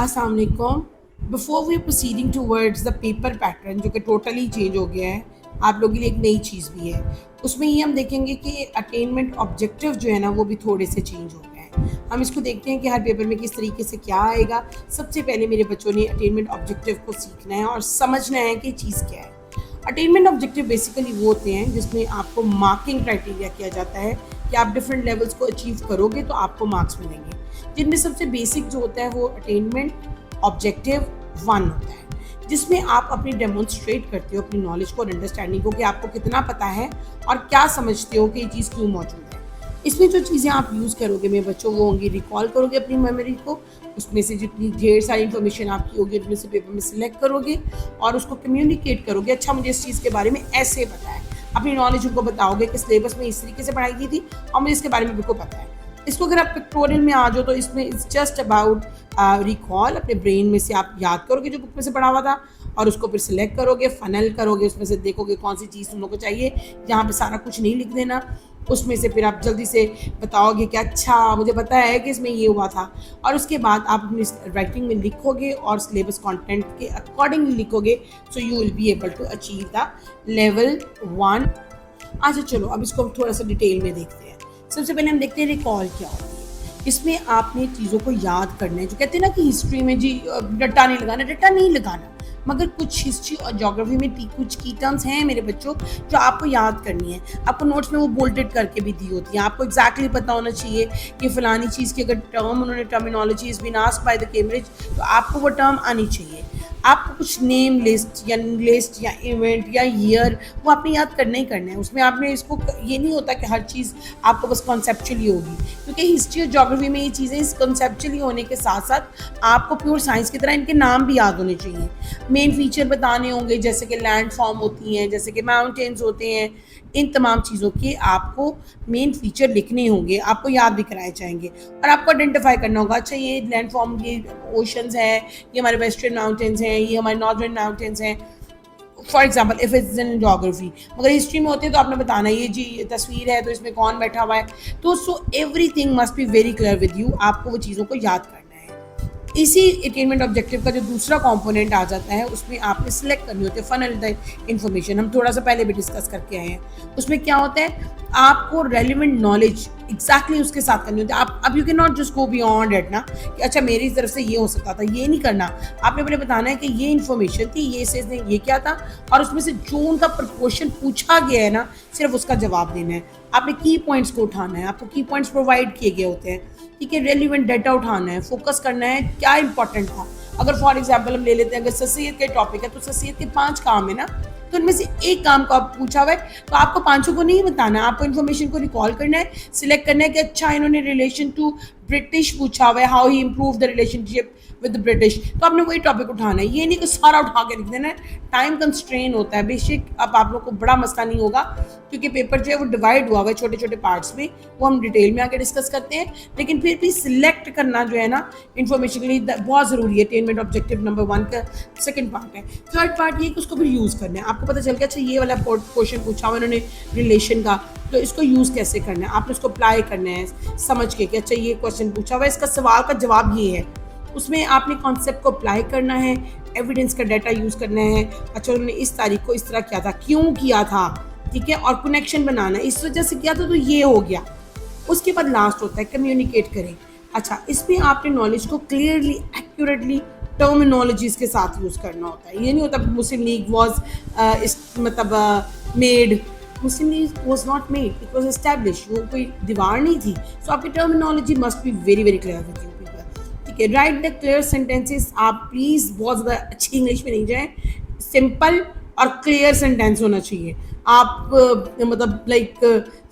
अस्सलाम वालेकुम। Before we proceeding towards the paper pattern जो कि टोटली चेंज हो गया है, आप लोगों के लिए एक नई चीज़ भी है। उसमें ये हम देखेंगे कि अटेनमेंट ऑब्जेक्टिव जो है ना वो भी थोड़े से चेंज हो गए हैं। हम इसको देखते हैं कि हर पेपर में किस तरीके से क्या आएगा। सबसे पहले मेरे बच्चों ने अटेनमेंट ऑब्जेक्टिव को सीखना है और समझना है कि चीज़ क्या है। अटेनमेंट ऑब्जेक्टिव बेसिकली वो होते हैं जिसमें आपको मार्किंग क्राइटेरिया किया जाता है कि आप डिफरेंट लेवल्स को अचीव करोगे तो आपको मार्क्स मिलेंगे, जिनमें सबसे बेसिक जो होता है वो अटेनमेंट ऑब्जेक्टिव 1 होता है, जिसमें आप अपनी डेमोन्स्ट्रेट करते हो अपनी नॉलेज को और अंडरस्टैंडिंग को कि आपको कितना पता है और क्या समझते हो कि ये चीज़ क्यों मौजूद है। इसमें जो चीज़ें आप यूज़ करोगे मेरे बच्चों वो होंगी, रिकॉल करोगे अपनी मेमोरी को, उसमें से जितनी ढेर सारी इन्फॉर्मेशन आपकी होगी उसमें से पेपर में सिलेक्ट करोगे और उसको कम्युनिकेट करोगे। अच्छा, मुझे इस चीज़ के बारे में ऐसे पता है, अपनी नॉलेज उनको बताओगे कि सिलेबस में इस तरीके से पढ़ाई की थी और मुझे इसके बारे में बिल्कुल पता है। इसको अगर आप पिक्टोरियल में आ जाओ तो इसमें इट्स जस्ट अबाउट रिकॉल, अपने ब्रेन में से आप याद करोगे जो बुक में से पढ़ा हुआ था और उसको फिर सिलेक्ट करोगे, फनल करोगे, उसमें से देखोगे कौन सी चीज़ तुम लोग को चाहिए। यहाँ पे सारा कुछ नहीं लिख देना, उसमें से फिर आप जल्दी से बताओगे कि अच्छा मुझे पता है कि इसमें ये हुआ था, और उसके बाद आप अपनी राइटिंग में लिखोगे और सिलेबस कंटेंट के अकॉर्डिंगली लिखोगे। So you will be able to achieve the level 1। अच्छा चलो अब इसको थोड़ा सा डिटेल में देखते हैं। सबसे पहले हम देखते हैं रिकॉल क्या होती है। इसमें आपने चीज़ों को याद करना है। जो कहते हैं ना कि हिस्ट्री में जी रट्टा नहीं लगाना, रट्टा नहीं लगाना, मगर कुछ हिस्ट्री और ज्योग्राफी में कुछ की टर्म्स हैं मेरे बच्चों जो आपको याद करनी है। आपको नोट्स में वो बोल्टेड करके भी दी होती है, आपको एग्जैक्टली पता होना चाहिए कि फलानी चीज़ की अगर टर्म उन्होंने terminology is been asked by the Cambridge तो आपको वो टर्म आनी चाहिए। आपको कुछ नेम लिस्ट या इवेंट या ईयर वो आपने याद करना ही करना है। उसमें आपने इसको ये नहीं होता कि हर चीज़ आपको बस कॉन्सेप्चुअली होगी, क्योंकि हिस्ट्री और ज्योग्राफी में ये चीज़ें इस कॉन्सेप्चुअली होने के साथ साथ आपको प्योर साइंस की तरह इनके नाम भी याद होने चाहिए। मेन फीचर बताने होंगे जैसे कि लैंड फॉर्म होती हैं, जैसे कि माउंटेन्स होते हैं, इन तमाम चीज़ों के आपको मेन फीचर लिखने होंगे, आपको याद भी कराए जाएंगे और आपको आइडेंटिफाई करना होगा। अच्छा ये लैंड फॉर्म, ये ओशंस है, ये हमारे वेस्टर्न माउंटेन्स हैं, ये हमारे नॉर्दर्न माउंटेन्स हैं, for example if it's in geography. मगर हिस्ट्री में होते हैं तो आपने बताना है ये जी ये तस्वीर है तो इसमें कौन बैठा हुआ है। तो so everything must be very clear with you, आपको वो चीज़ों को याद करना है। इसी अटेनमेंट ऑब्जेक्टिव का जो दूसरा कंपोनेंट आ जाता है उसमें आपने सिलेक्ट करनी होती है फनल द इन्फॉर्मेशन। हम थोड़ा सा पहले भी डिस्कस करके आए हैं। उसमें क्या होता है, आपको रेलिवेंट नॉलेज एग्जैक्टली उसके साथ करनी होती है। आप अब you can not just go beyond it ना कि अच्छा मेरी तरफ से ये हो सकता था, ये नहीं करना। आपने पहले बताना है कि ये इन्फॉर्मेशन थी, ये से इसने ये क्या था, और उसमें से जो उनका प्रपोर्शन पूछा गया है ना सिर्फ उसका जवाब देना है। आपने की पॉइंट्स को उठाना है, आपको की पॉइंट्स प्रोवाइड किए गए होते हैं, ठीक है। रेलिवेंट डाटा उठाना है, फोकस करना है क्या इंपॉर्टेंट था। अगर फॉर एग्जांपल हम ले लेते हैं, अगर ससीयत के टॉपिक है तो ससीयत के 5 काम है ना, तो उनमें से एक काम को आप पूछा हुआ है तो आपको 5 को नहीं बताना, आपको इन्फॉर्मेशन को रिकॉल करना है, सिलेक्ट करना है कि अच्छा इन्होंने रिलेशन टू ब्रिटिश पूछा हुआ है, how he improve the relationship with the British, तो आपने वही टॉपिक उठाना है। ये नहीं कि सारा उठा के लिख देना है, टाइम कंस्ट्रेन होता है। बेशक अब आप लोग को बड़ा मसला नहीं होगा क्योंकि पेपर जो है वो डिवाइड हुआ हुआ है छोटे छोटे पार्ट्स में, वो हम डिटेल में आके डिस्कस करते हैं। लेकिन फिर भी सिलेक्ट करना जो है ना इन्फॉर्मेशन के लिए बहुत ज़रूरी है। अटेनमेंट ऑब्जेक्टिव नंबर 1 का सेकंड पार्ट है। थर्ड पार्ट ये कि उसको फिर यूज़ करना है। आपको पता चल गया अच्छा ये वाला क्वेश्चन पूछा हुआ इन्होंने रिलेशन का, तो इसको यूज़ कैसे करना है, आपने उसको अप्लाई करना है समझ के कि अच्छा ये क्वेश्चन पूछा हुआ है, इसका सवाल का जवाब ये है। उसमें आपने कॉन्सेप्ट को अप्लाई करना है, एविडेंस का डाटा यूज़ करना है। अच्छा उन्होंने इस तारीख को इस तरह किया था, क्यों किया था, ठीक है, और कनेक्शन बनाना है, इस वजह से किया था तो ये हो गया। उसके बाद लास्ट होता है कम्युनिकेट करें। अच्छा इसमें आपने नॉलेज को क्लियरली एक्यूरेटली टर्मिनोलॉजीज के साथ यूज़ करना होता है। ये नहीं होता मुस्लिम लीग वॉज इस मतलब made, Muslim league was not made, it was establish. वो कोई दीवार नहीं थी। सो आपकी terminology must be very very clear with you. ठीक है, राइट द क्लियर सेंटेंसेस। आप प्लीज़ बहुत ज़्यादा अच्छी इंग्लिश में नहीं जाएं, सिंपल और क्लियर सेंटेंस होना चाहिए। आप मतलब लाइक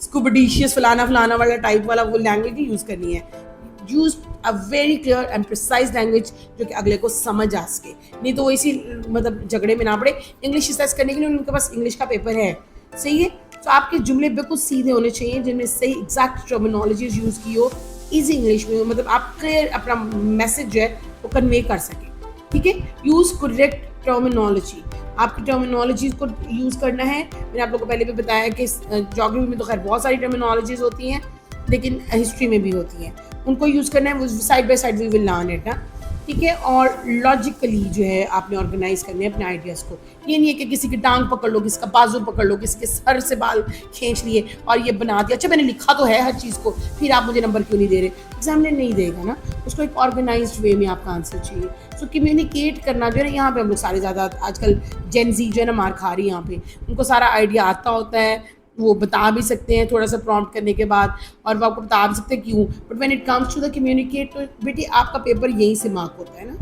स्कूबडिशियस फलाना फलाना वाला टाइप वाला वो लैंग्वेज नहीं यूज़ करनी है। Use a very clear and precise language जो कि अगले को समझ आ सके, नहीं तो वो इसी मतलब झगड़े में ना पड़े। इंग्लिश रिसर्च करने के लिए उनके पास इंग्लिश का पेपर है, सही है। तो आपके जुमले बिल्कुल सीधे होने चाहिए जिनमें सही एग्जैक्ट टर्मिनोलॉजीज यूज़ की हो, ईजी इंग्लिश में, मतलब आप क्लियर अपना मैसेज जो है वो कन्वे कर सकें, ठीक है। यूज़ करेक्ट टर्मिनोलॉजी, आपकी टर्मिनोलॉजीज को यूज़ करना है। मैंने आप लोगों को पहले भी बताया कि ज्योग्राफी में तो खैर बहुत सारी टर्मिनोलॉजीज होती हैं लेकिन हिस्ट्री में भी होती हैं, उनको यूज़ करना है। वो side by side we will learn it ना। ठीक है, और लॉजिकली जो है आपने ऑर्गेनाइज करने हैं अपने आइडियाज़ को। ये नहीं है कि किसी की टांग पकड़ लो, किसी का बाजू पकड़ लो, किसी के सर से बाल खींच लिए और ये बना दिया। अच्छा मैंने लिखा तो है हर चीज़ को, फिर आप मुझे नंबर क्यों नहीं दे रहे? एग्जामिनर नहीं देगा ना, उसको एक ऑर्गेनाइज्ड वे में आपका आंसर चाहिए। सो कम्युनिकेट करना जो है ना, यहाँ पे हम लोग सारे ज़्यादा आजकल जेन ज़ी जो है ना मार खा रही है यहाँ पे। उनको सारा आइडिया आता होता है, वो बता भी सकते हैं थोड़ा सा प्रॉम्प्ट करने के बाद, और वो आपको बता भी सकते हैं क्यों। But when it comes to the communicate, तो बेटी आपका पेपर यहीं से मार्क होता है ना।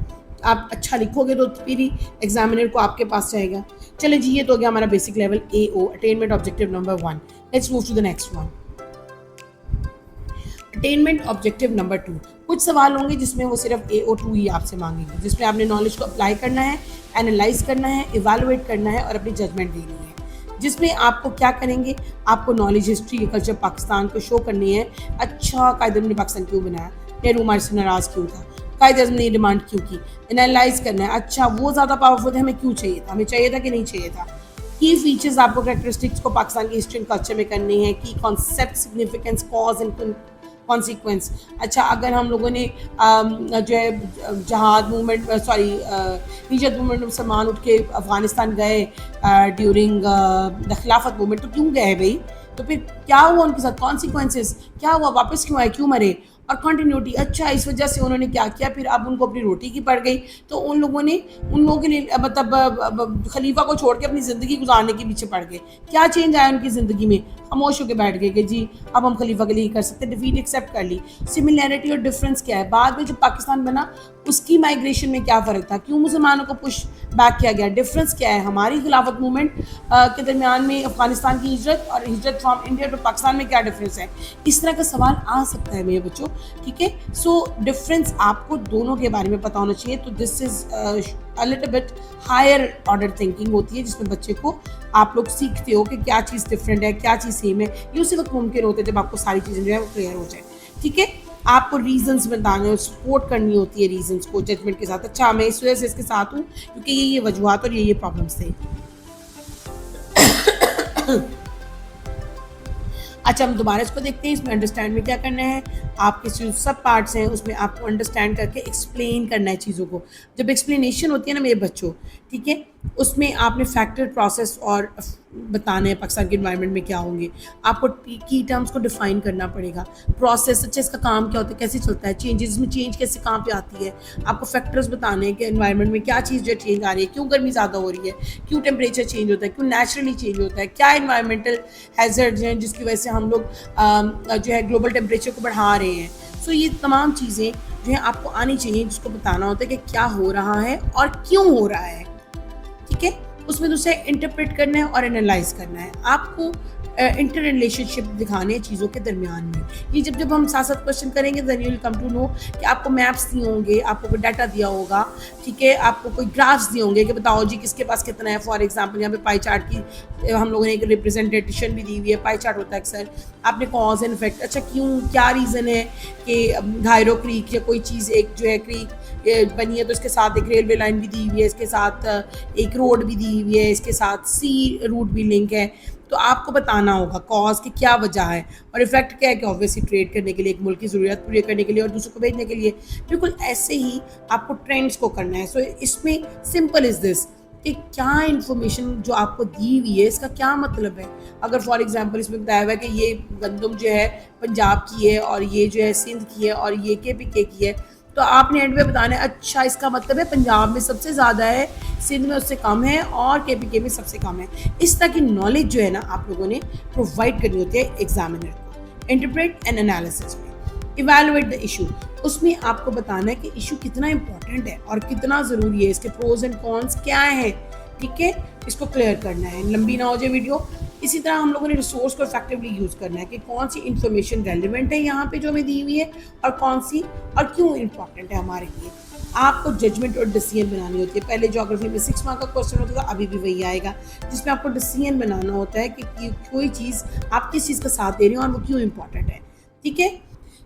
आप अच्छा लिखोगे तो फिर ही एग्जामिनर को आपके पास जाएगा। चले जी, ये तो हो गया हमारा basic level AO, attainment objective number 1। Let's move to the next one, attainment objective number 2। कुछ सवाल होंगे जिसमें वो सिर्फ AO2 ही आपसे मांगेंगे, जिसमें आपने नॉलेज को अप्लाई करना है, एनालाइज करना है, इवेलुएट करना है और अपनी जजमेंट देनी है। जिसमें आपको क्या करेंगे, आपको नॉलेज, हिस्ट्री, कल्चर पाकिस्तान को शो करनी है। अच्छा कायद ने पाकिस्तान क्यों बनाया, नेहरू हमारे से नाराज़ क्यों था, कायद अज़म ने डिमांड क्यों की, एनालाइज करना है। अच्छा वो ज़्यादा पावरफुल है, हमें क्यों चाहिए था, हमें चाहिए था कि नहीं चाहिए था। की फीचर्स आपको कैरेक्टरिस्टिक्स को पाकिस्तान की हिस्ट्री एंड कल्चर में करनी है। की concept, significance, cause and consequence. अच्छा अगर हम लोगों ने जो है जहाद मूवमेंट हिजरत मूवमेंट में मुसलमान उठ के अफ़गानिस्तान गए ड्यूरिंग द खिलाफत मूवमेंट, तो क्यों गए भाई? तो फिर क्या हुआ उनके साथ, कॉन्सिक्वेंसेस क्या हुआ, वापस क्यों आए, क्यों मरे? और कंटिन्यूटी, अच्छा इस वजह से उन्होंने क्या किया, फिर अब उनको अपनी रोटी की पड़ गई, तो उन लोगों के लिए मतलब खलीफा को छोड़ के अपनी ज़िंदगी गुजारने के पीछे पड़ गए। क्या चेंज आया उनकी ज़िंदगी में? खामोश होकर बैठ गए कि जी अब हम खलीफा के लिए कर सकते, डिफीट एक्सेप्ट कर ली। सिमिलैरिटी और डिफरेंस क्या है, बाद में जब पाकिस्तान बना उसकी माइग्रेशन में क्या फ़र्क था, क्यों मुसलमानों को पुश बैक किया गया, डिफरेंस क्या है हमारी खिलाफत मूवमेंट के दरमियान में अफगानिस्तान की हिजरत और हिजरत फ्राम इंडिया टू पाकिस्तान में क्या डिफरेंस है? इस तरह का सवाल आ सकता है मेरे बच्चों, ठीक है। सो डिफरेंस आपको दोनों के बारे में पता होना चाहिए। तो this is a little bit higher order thinking होती है, जिसमें बच्चे को आप लोग सीखते हो कि क्या चीज़ डिफरेंट है, क्या चीज़ सेम है। ये उसी वक्त मुमकिन होता है जब आपको सारी चीज़ें जो है वो क्लियर हो जाए, ठीक है। आपको रीजंस बताने, सपोर्ट करनी होती है रीजंस को जजमेंट के साथ। अच्छा मैं इस वजह से इसके साथ हूँ क्योंकि ये वजूहत और ये प्रॉब्लम्स थे। अच्छा हम दोबारा इसको देखते हैं, इसमें अंडरस्टैंड में क्या करना है, आपके जो सब पार्ट्स हैं उसमें आपको अंडरस्टैंड करके एक्सप्लेन करना है चीज़ों को। जब एक्सप्लेनेशन होती है ना मेरे बच्चों, ठीक है, उसमें आपने फैक्टर, प्रोसेस और बताना है पाकिस्तान के एनवायरनमेंट में क्या होंगे। आपको की टर्म्स को डिफाइन करना पड़ेगा। प्रोसेस, अच्छा इसका काम क्या होता है, कैसे चलता है, चेंजेस में चेंज कैसे कहाँ पे आती है। आपको फैक्टर्स बताने हैं कि एनवायरनमेंट में क्या चीज़ जो चेंज आ रही है, क्यों गर्मी ज़्यादा हो रही है, क्यों टेम्परेचर चेंज होता है, क्यों नेचुरली चेंज होता है, क्या इन्वायरमेंटल हैज़र्ड्स हैं जिसकी वजह से हम लोग जो है ग्लोबल टेम्परेचर को बढ़ा रहे हैं। सो ये तमाम चीज़ें जो है आपको आनी चाहिए, जिसको बताना होता है कि क्या हो रहा है और क्यों हो रहा है, ठीक है। उसमें दूसरा इंटरप्रेट करना है और एनालाइज करना है। आपको इंटर रिलेशनशिप दिखाने हैं चीज़ों के दरमियान में। ये जब जब हम साथ साथ क्वेश्चन करेंगे then you will come to know कि आपको मैप्स दिए होंगे, आपको कोई डाटा दिया होगा, ठीक है, आपको कोई ग्राफ्स दिए होंगे कि बताओ जी किसके पास कितना है। फॉर एग्जांपल यहाँ पे पाई चार्ट की हम लोगों ने एक रिप्रेजेंटेशन भी दी हुई है। पाई चार्ट होता है अक्सर, आपने कॉज एंड इफेक्ट, अच्छा क्यों, क्या रीज़न है कि घायरो क्रीक या कोई चीज़ एक जो है क्रीक बनी है तो इसके साथ एक रेलवे लाइन भी दी हुई है, इसके साथ एक रोड भी दी हुई है, इसके साथ सी रूट भी लिंक है। तो आपको बताना होगा कॉज की क्या वजह है और इफेक्ट क्या है कि ऑब्वियसली ट्रेड करने के लिए, एक मुल्क की ज़रूरत पूरी करने के लिए और दूसरों को भेजने के लिए। बिल्कुल ऐसे ही आपको ट्रेंड्स को करना है। सो इसमें सिंपल इज़ दिस कि क्या इन्फॉर्मेशन जो आपको दी हुई है इसका क्या मतलब है। अगर फॉर एग्जांपल इसमें बताया हुआ है कि ये गंदम जो है पंजाब की है और ये जो है सिंध की है और ये KPK की है, तो आपने एंड में बताना है अच्छा इसका मतलब है पंजाब में सबसे ज़्यादा है, सिंध में उससे कम है और KPK में सबसे कम है। इस तरह की नॉलेज जो है ना आप लोगों ने प्रोवाइड करनी होती है एग्जामिनर को। इंटरप्रेट एंड एनालिसिस में इवैल्यूएट द इशू, उसमें आपको बताना है कि इशू कितना इंपॉर्टेंट है और कितना ज़रूरी है, इसके प्रोज एंड कॉन्स क्या है, ठीक है, इसको क्लियर करना है, लंबी ना हो जाए वीडियो। इसी तरह हम लोगों ने रिसोर्स को इफेक्टिवली यूज़ करना है कि कौन सी इन्फॉर्मेशन रेलिवेंट है यहाँ पे जो हमें दी हुई है और कौन सी और क्यों इंपॉर्टेंट है हमारे लिए। आपको जजमेंट और डिसीजन बनानी होती है। पहले ज्योग्राफी में 6 मार्क का क्वेश्चन होता था, अभी भी वही आएगा, जिसमें आपको डिसीजन बनाना होता है कि कोई चीज़ आप किस चीज़ का साथ दे रहे हो और वो क्यों इंपॉर्टेंट है, ठीक है।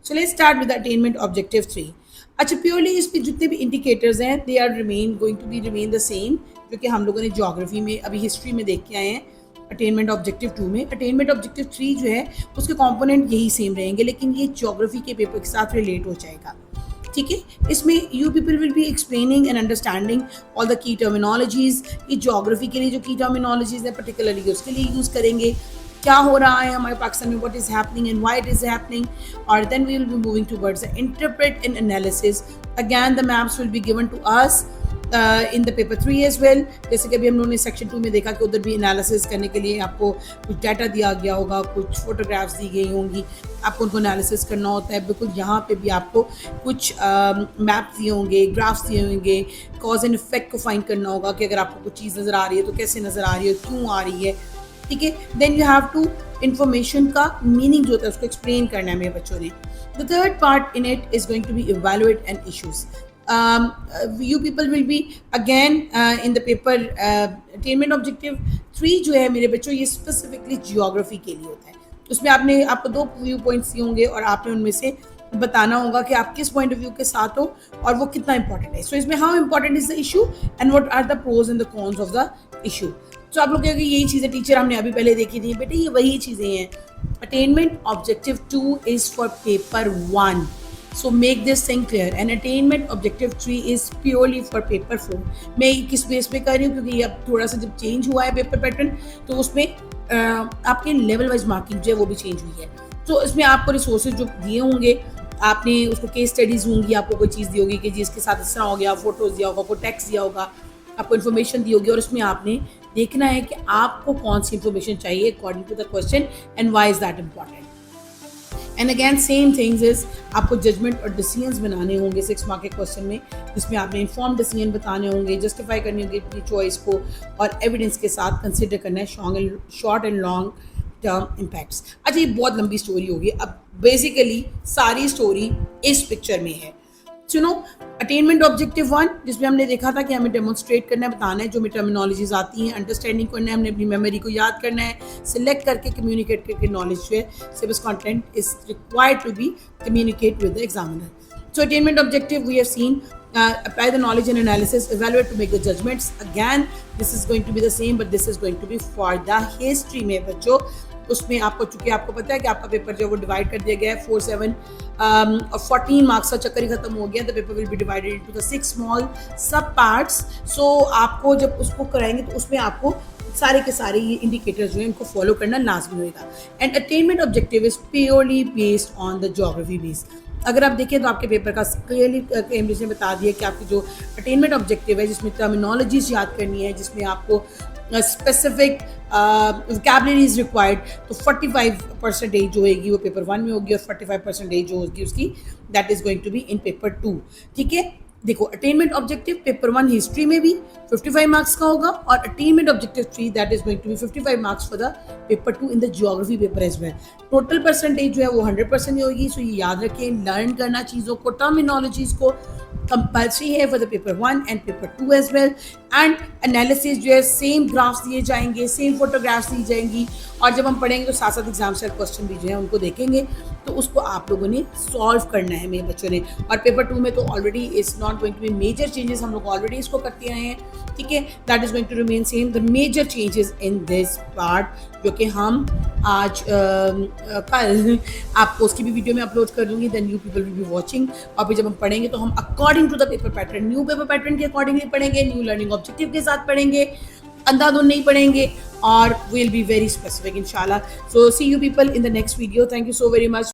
So let's start with attainment objective 3। अच्छा प्योरली इस पर जितने भी इंडिकेटर्स हैं they are going to be remain the same, जो कि हम लोगों ने ज्योग्राफी में अभी हिस्ट्री में देख के आए हैं अटेनमेंट ऑब्जेक्टिव 2 में। अटेनमेंट ऑब्जेक्टिव 3 जो है उसके कंपोनेंट यही सेम रहेंगे, लेकिन ये ज्योग्राफी के पेपर के साथ रिलेट हो जाएगा। ठीक है। इसमें you people will be explaining and understanding all the key terminologies. ये ज्योग्राफी के लिए जो की टर्मिनोलॉजीज है पर्टिकुलरली उसके लिए यूज़ करेंगे, क्या हो रहा है हमारे पाकिस्तान में, what is happening and why it is happening. और then we will be moving towards the interpret and analysis. Again the maps will be given to us in the paper 3 as well. जैसे कि अभी हम लोगों ने section 2 में देखा कि उधर भी एनालिसिस करने के लिए आपको कुछ डाटा दिया गया होगा, कुछ फोटोग्राफ्स दी गई होंगी, आपको उनको एनालिसिस करना होता है। बिल्कुल यहाँ पे भी आपको कुछ मैप दिए होंगे, ग्राफ्स दिए होंगे, कॉज एंड इफेक्ट को फाइंड करना होगा कि अगर आपको कुछ चीज़ नज़र आ रही है तो कैसे नज़र आ रही है, क्यों आ रही है, ठीक है। Then you have to information का मीनिंग जो होता है उसको एक्सप्लेन करना है मेरे बच्चों ने। The third part in it is going to be evaluate and issues. You people will be again in the paper attainment objective 3 जो है मेरे बच्चों, ये स्पेसिफिकली जियोग्राफी के लिए होता है। उसमें आपको 2 व्यू पॉइंट्स दिए होंगे और आपने उनमें से बताना होगा कि आप किस पॉइंट ऑफ व्यू के साथ हो और वो कितना इंपॉर्टेंट है। सो इसमें how important is the issue and what are the pros and the cons of the issue. तो आप लोग कहोगे यही चीज़ें टीचर हमने अभी पहले देखी थी, बेटे ये वही चीज़ें हैं। Attainment objective 2 is for paper 1, so make this thing clear, and attainment objective 3 is purely for paper 4। मैं किस बेस पे कर रही हूँ क्योंकि अब थोड़ा सा जब चेंज हुआ है पेपर पैटर्न तो उसमें आपके लेवल वाइज मार्किंग जो है वो भी चेंज हुई है। तो इसमें आपको रिसोर्सेज जो दिए होंगे, आपने उसको केस स्टडीज होंगी, आपको कोई चीज़ दी होगी कि जिसके साथ इस तरह हो गया, फोटोज दिया होगा, कोई टेक्स्ट दिया होगा, आपको इन्फॉर्मेशन दी होगी और उसमें आपने देखना है कि आपको कौन सी इन्फॉर्मेशन चाहिए according to the question and why is that important. And again same things is आपको जजमेंट और डिसीजंस बनाने होंगे 6 मार्क के क्वेश्चन में, जिसमें आपने इन्फॉर्म डिसीजन बताने होंगे, जस्टिफाई करनी होगी अपनी चॉइस को और एविडेंस के साथ कंसिडर करना है short and long term impacts. अच्छा ये बहुत लंबी स्टोरी होगी, अब बेसिकली सारी स्टोरी इस पिक्चर में है। सुनो, अटेनमेंट ऑब्जेक्टिव 1 जिसमें हमने देखा था कि हमें डेमोन्स्ट्रेट करना है, बताना है जो हमें टर्मिनोलॉजीज आती हैं, अंडरस्टैंडिंग करना है, हमने अपनी मेमोरी को याद करना है, सिलेक्ट करके कम्युनिकेट करके नॉलेज जो है syllabus content is required to be communicate with the examiner. So attainment objective we have seen, apply the knowledge and analysis, evaluate to make the judgments. Again this is going to be the same but this is going to be for the history में बच्चों। उसमें आपको चूंकि आपको पता है कि आपका पेपर जो है वो डिवाइड कर दिया गया है 4, 7 और 14 मार्क्स का चक्कर ही खत्म हो गया। The paper will be divided into the 6 small सब पार्ट्स। सो आपको जब उसको कराएंगे तो उसमें आपको सारे के सारे ये इंडिकेटर्स जो हैं इनको फॉलो करना लाजमी होगा। And attainment objective is purely based on the geography base. अगर आप देखें तो आपके पेपर का क्लियरली कैम्ब्रिज ने बता दिया कि आपकी जो अटेनमेंट ऑब्जेक्टिव है जिसमें टर्मिनोलॉजीज याद करनी है, जिसमें आपको स्पेसिफिक वोकैबुलरी इज रिक्वायर्ड, तो 45% जो होगी वो पेपर 1 में होगी और 45% जो होगी उसकी that is going to be in paper 2। ठीक है, देखो अटेनमेंट ऑब्जेक्टिव पेपर 1 हिस्ट्री में भी 55 मार्क्स का होगा और attainment objective 3 that is going to be 55 marks for the paper 2 in the geography paper as well. Total percentage जो है वो 100% ही होगी। सो ये याद रखें, लर्न करना चीज़ों को, टर्मिनोलॉजीज को कंपल्सरी है for the paper 1 and paper 2 as well. And analysis जो है सेम ग्राफ्स दिए जाएंगे, सेम फोटोग्राफ्स दी जाएंगी और जब हम पढ़ेंगे तो साथ साथ एग्जाम से क्वेश्चन भी जो है उनको देखेंगे, तो उसको आप लोगों ने सॉल्व करना है मेरे बच्चों ने। और पेपर 2 में तो already it's not going to be major changes, हम लोग ऑलरेडी इसको करते आए हैं। ठीक है, that is going to remain same. The major changes in this part जो कि हम आज कल आपको उसकी भी वीडियो में अपलोड कर दूंगी, then you people will be watching. और फिर जब हम पढ़ेंगे तो हम according to the paper pattern, new paper pattern के अकॉर्डिंगली पढ़ेंगे, न्यू लर्निंग ऑब्जेक्टिव के साथ पढ़ेंगे, अंधाधुन नहीं पढ़ेंगे और विल बी वेरी स्पेसिफिक इंशाल्लाह। So see you people in the next video. Thank you so very much.